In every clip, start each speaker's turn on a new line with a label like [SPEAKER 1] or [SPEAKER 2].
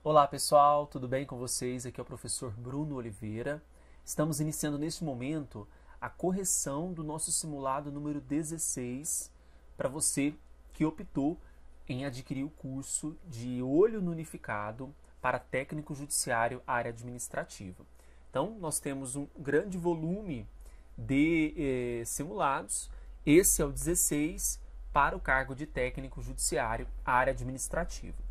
[SPEAKER 1] Olá pessoal, tudo bem com vocês? Aqui é o professor Bruno Oliveira. Estamos iniciando neste momento a correção do nosso simulado número 16 para você que optou em adquirir o curso de olho no unificado para técnico judiciário área administrativa. Então, nós temos um grande volume de simulados. Esse é o 16 para o cargo de técnico judiciário área administrativa.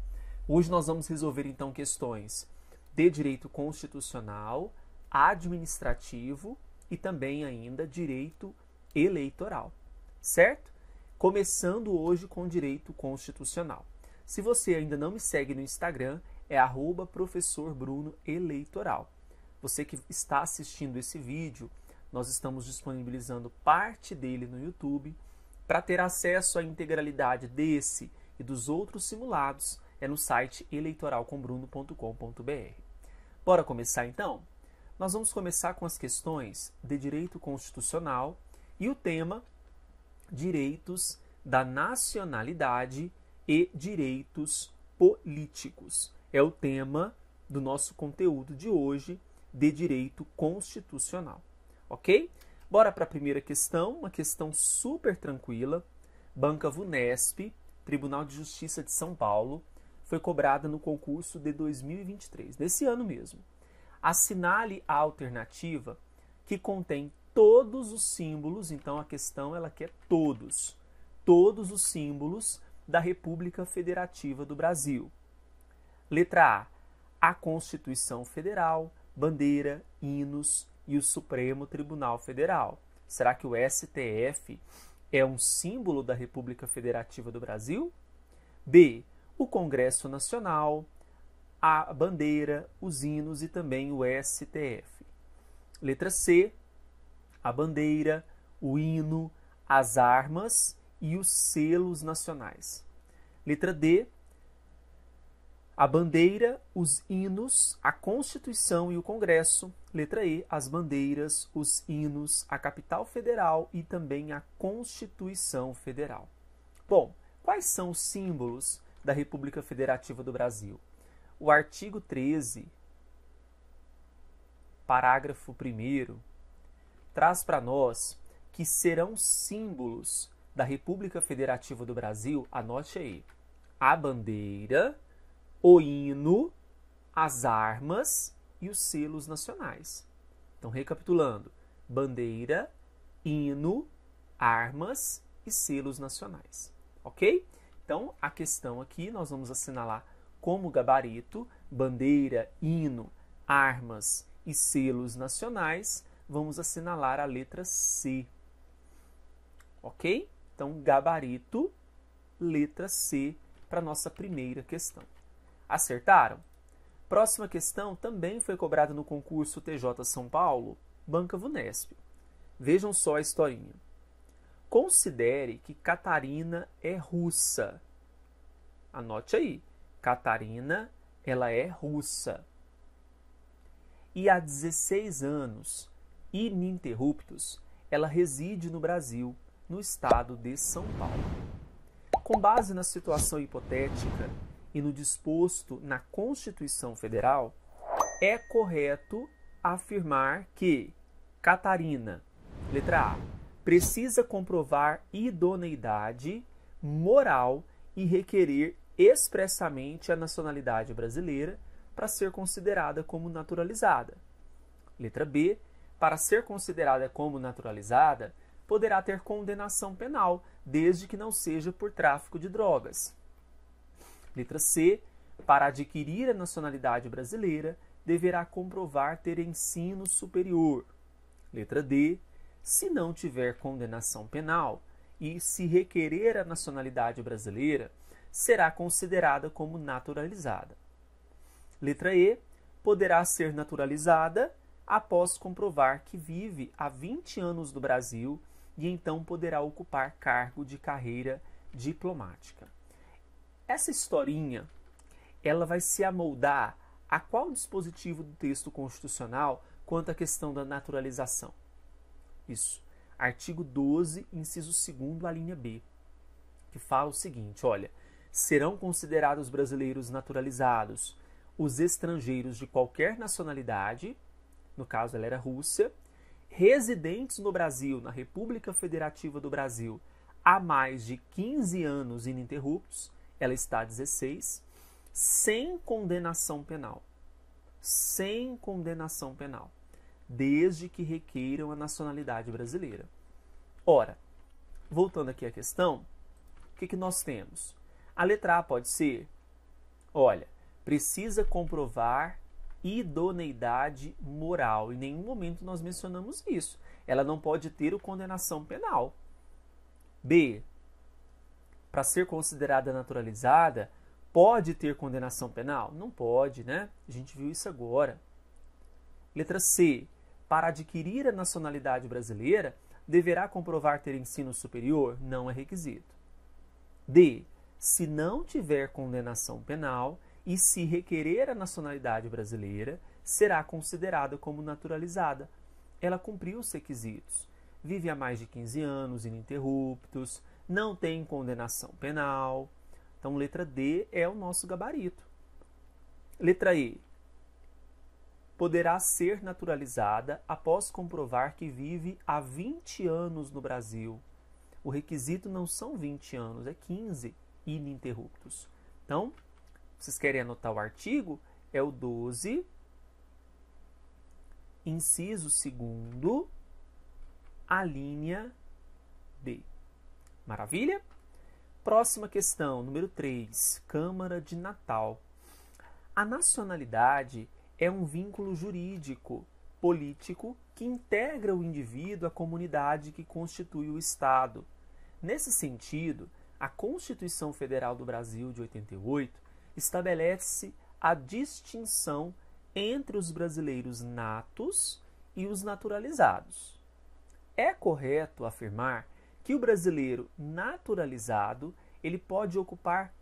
[SPEAKER 1] Hoje nós vamos resolver então questões de direito constitucional, administrativo e também ainda direito eleitoral, certo? Começando hoje com direito constitucional. Se você ainda não me segue no Instagram, é @professorbrunoeleitoral. Você que está assistindo esse vídeo, nós estamos disponibilizando parte dele no YouTube. Para ter acesso à integralidade desse e dos outros simulados, é no site eleitoralcombruno.com.br. Bora começar então? Nós vamos começar com as questões de direito constitucional e o tema direitos da nacionalidade e direitos políticos. É o tema do nosso conteúdo de hoje de direito constitucional, ok? Bora para a primeira questão, uma questão super tranquila. Banca VUNESP, Tribunal de Justiça de São Paulo, foi cobrada no concurso de 2023, desse ano mesmo. Assinale a alternativa que contém todos os símbolos, então a questão ela quer todos os símbolos da República Federativa do Brasil. Letra A Constituição Federal, bandeira, hinos e o Supremo Tribunal Federal. Será que o STF é um símbolo da República Federativa do Brasil? B. O Congresso Nacional, a bandeira, os hinos e também o STF. Letra C. A bandeira, o hino, as armas e os selos nacionais. Letra D. A bandeira, os hinos, a Constituição e o Congresso. Letra E, as bandeiras, os hinos, a capital federal e também a Constituição Federal. Bom, quais são os símbolos da República Federativa do Brasil? O artigo 13, parágrafo 1º, traz para nós que serão símbolos da República Federativa do Brasil, anote aí, a bandeira, o hino, as armas e os selos nacionais. Então, recapitulando, bandeira, hino, armas e selos nacionais. Ok? Então, a questão aqui nós vamos assinalar como gabarito, bandeira, hino, armas e selos nacionais. Vamos assinalar a letra C. Ok? Então, gabarito, letra C para a nossa primeira questão. Acertaram? Próxima questão também foi cobrada no concurso TJ São Paulo, Banca VUNESP. Vejam só a historinha. Considere que Catarina é russa. Anote aí. Catarina, ela é russa. E há 16 anos, ininterruptos, ela reside no Brasil, no estado de São Paulo. Com base na situação hipotética e no disposto na Constituição Federal, é correto afirmar que Catarina, letra A, precisa comprovar idoneidade moral e requerer expressamente a nacionalidade brasileira para ser considerada como naturalizada. Letra B, para ser considerada como naturalizada, poderá ter condenação penal, desde que não seja por tráfico de drogas. Letra C, para adquirir a nacionalidade brasileira, deverá comprovar ter ensino superior. Letra D, se não tiver condenação penal e se requerer a nacionalidade brasileira, será considerada como naturalizada. Letra E, poderá ser naturalizada após comprovar que vive há 20 anos no Brasil e então poderá ocupar cargo de carreira diplomática. Essa historinha, ela vai se amoldar a qual dispositivo do texto constitucional quanto à questão da naturalização? Isso, artigo 12, inciso 2º, a linha B, que fala o seguinte, olha, serão considerados brasileiros naturalizados os estrangeiros de qualquer nacionalidade, no caso ela era Rússia, residentes no Brasil, na República Federativa do Brasil, há mais de 15 anos ininterruptos, ela está 16, sem condenação penal. Sem condenação penal, desde que requeiram a nacionalidade brasileira. Ora, voltando aqui à questão, o que nós temos? A letra A pode ser, olha, precisa comprovar idoneidade moral. Em nenhum momento nós mencionamos isso. Ela não pode ter condenação penal. B, para ser considerada naturalizada, pode ter condenação penal? Não pode, né? A gente viu isso agora. Letra C, para adquirir a nacionalidade brasileira, deverá comprovar ter ensino superior? Não é requisito. D, se não tiver condenação penal e se requerer a nacionalidade brasileira, será considerada como naturalizada. Ela cumpriu os requisitos. Vive há mais de 15 anos, ininterruptos, não tem condenação penal. Então, letra D é o nosso gabarito. Letra E. Poderá ser naturalizada após comprovar que vive há 20 anos no Brasil. O requisito não são 20 anos, é 15 ininterruptos. Então, vocês querem anotar o artigo? É o 12, inciso 2º, a linha B. Maravilha? Próxima questão, número 3, Câmara de Natal. A nacionalidade é um vínculo jurídico, político, que integra o indivíduo à comunidade que constitui o Estado. Nesse sentido, a Constituição Federal do Brasil de 88 estabelece a distinção entre os brasileiros natos e os naturalizados. É correto afirmar que o brasileiro naturalizado ele pode ocupar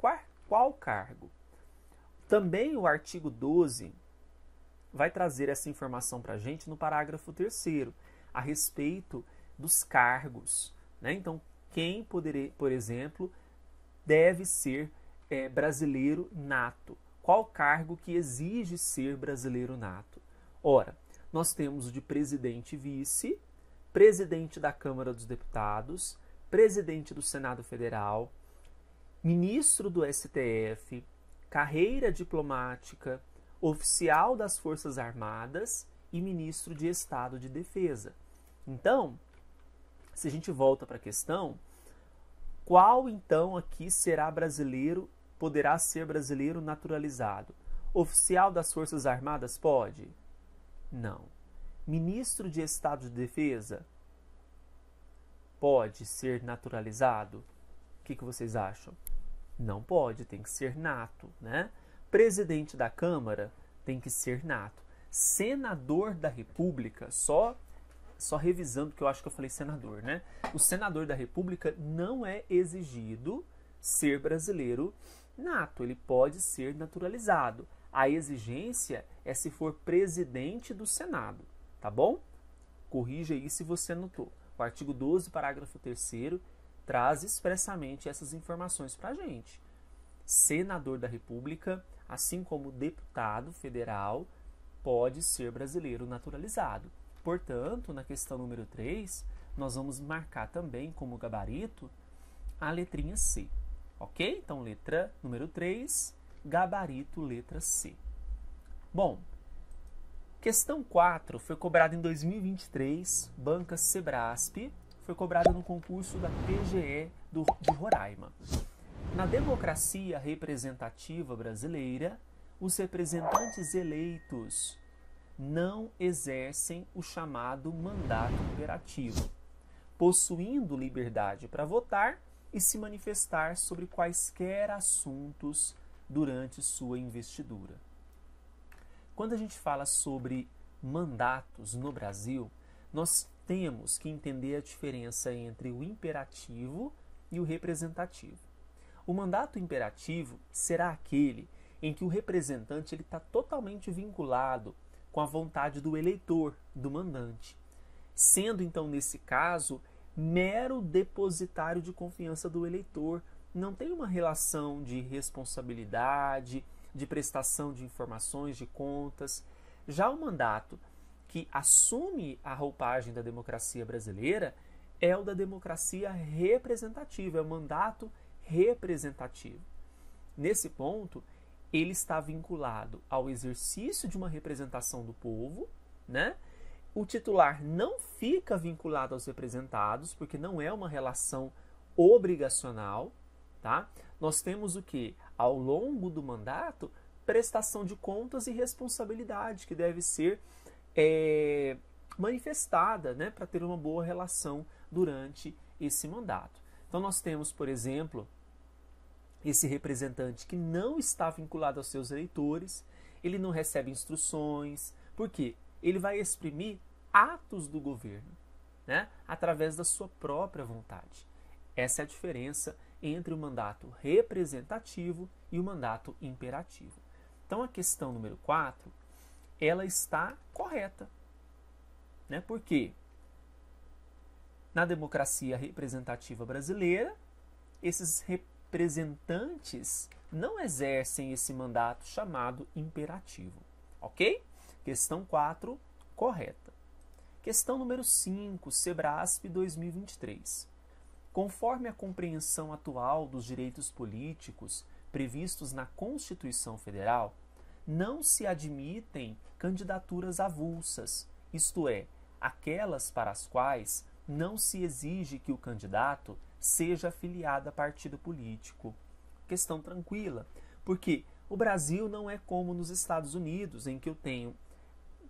[SPEAKER 1] qual cargo? Também o artigo 12 vai trazer essa informação para a gente no parágrafo 3º, a respeito dos cargos, né? Então, quem poderia, por exemplo, deve ser brasileiro nato? Qual cargo que exige ser brasileiro nato? Ora, nós temos o de presidente e vice, presidente da Câmara dos Deputados, presidente do Senado Federal, ministro do STF, carreira diplomática, oficial das Forças Armadas e ministro de Estado de Defesa. Então, se a gente volta para a questão, qual então aqui será brasileiro, poderá ser brasileiro naturalizado? Oficial das Forças Armadas pode? Não. Ministro de Estado de Defesa pode ser naturalizado? O que vocês acham? Não pode, tem que ser nato, né? Presidente da Câmara tem que ser nato. Senador da República, só revisando, que eu acho que eu falei senador, né? O senador da República não é exigido ser brasileiro nato, ele pode ser naturalizado. A exigência é se for presidente do Senado, tá bom? Corrija aí se você anotou. O artigo 12, parágrafo 3º, traz expressamente essas informações para a gente. Senador da República, assim como deputado federal, pode ser brasileiro naturalizado. Portanto, na questão número 3, nós vamos marcar também como gabarito a letrinha C. Ok? Então, letra número 3, gabarito letra C. Bom, questão 4 foi cobrada em 2023, banca Sebrasp, foi cobrada no concurso da PGE de Roraima. Na democracia representativa brasileira, os representantes eleitos não exercem o chamado mandato imperativo, possuindo liberdade para votar e se manifestar sobre quaisquer assuntos durante sua investidura. Quando a gente fala sobre mandatos no Brasil, nós temos que entender a diferença entre o imperativo e o representativo. O mandato imperativo será aquele em que o representante está totalmente vinculado com a vontade do eleitor, do mandante, sendo então, nesse caso, mero depositário de confiança do eleitor, não tem uma relação de responsabilidade, de prestação de informações, de contas. Já o mandato que assume a roupagem da democracia brasileira é o da democracia representativa, é o mandato representativo. Nesse ponto, ele está vinculado ao exercício de uma representação do povo, né? O titular não fica vinculado aos representados, porque não é uma relação obrigacional, tá? Nós temos o que? Ao longo do mandato, prestação de contas e responsabilidade, que deve ser manifestada, né, para ter uma boa relação durante esse mandato. Então nós temos, por exemplo, esse representante que não está vinculado aos seus eleitores, ele não recebe instruções, por quê? Ele vai exprimir atos do governo, né, através da sua própria vontade. Essa é a diferença entre o mandato representativo e o mandato imperativo. Então a questão número 4, ela está correta, né? Porque na democracia representativa brasileira, esses representantes não exercem esse mandato chamado imperativo, ok? Questão 4, correta. Questão número 5, Sebrasp 2023. Conforme a compreensão atual dos direitos políticos previstos na Constituição Federal, não se admitem candidaturas avulsas, isto é, aquelas para as quais não se exige que o candidato seja afiliado a partido político. Questão tranquila, porque o Brasil não é como nos Estados Unidos, em que eu tenho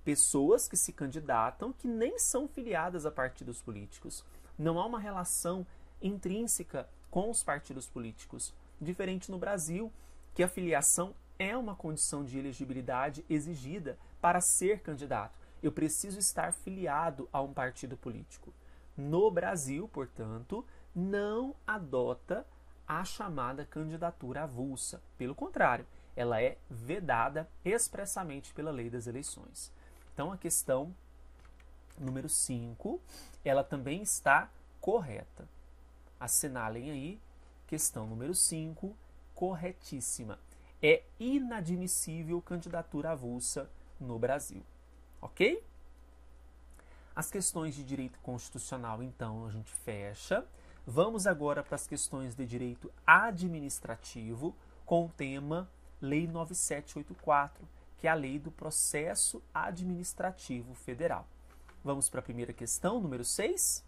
[SPEAKER 1] pessoas que se candidatam que nem são filiadas a partidos políticos. Não há uma relação intrínseca com os partidos políticos. Diferente no Brasil, que a filiação é uma condição de elegibilidade exigida para ser candidato. Eu preciso estar filiado a um partido político. No Brasil, portanto, não adota a chamada candidatura avulsa. Pelo contrário, ela é vedada expressamente pela lei das eleições. Então, a questão número 5, ela também está correta. Assinalem aí, questão número 5, corretíssima. É inadmissível candidatura avulsa no Brasil. Ok? As questões de direito constitucional, então, a gente fecha. Vamos agora para as questões de direito administrativo, com o tema Lei 9784, que é a Lei do Processo Administrativo Federal. Vamos para a primeira questão, número 6.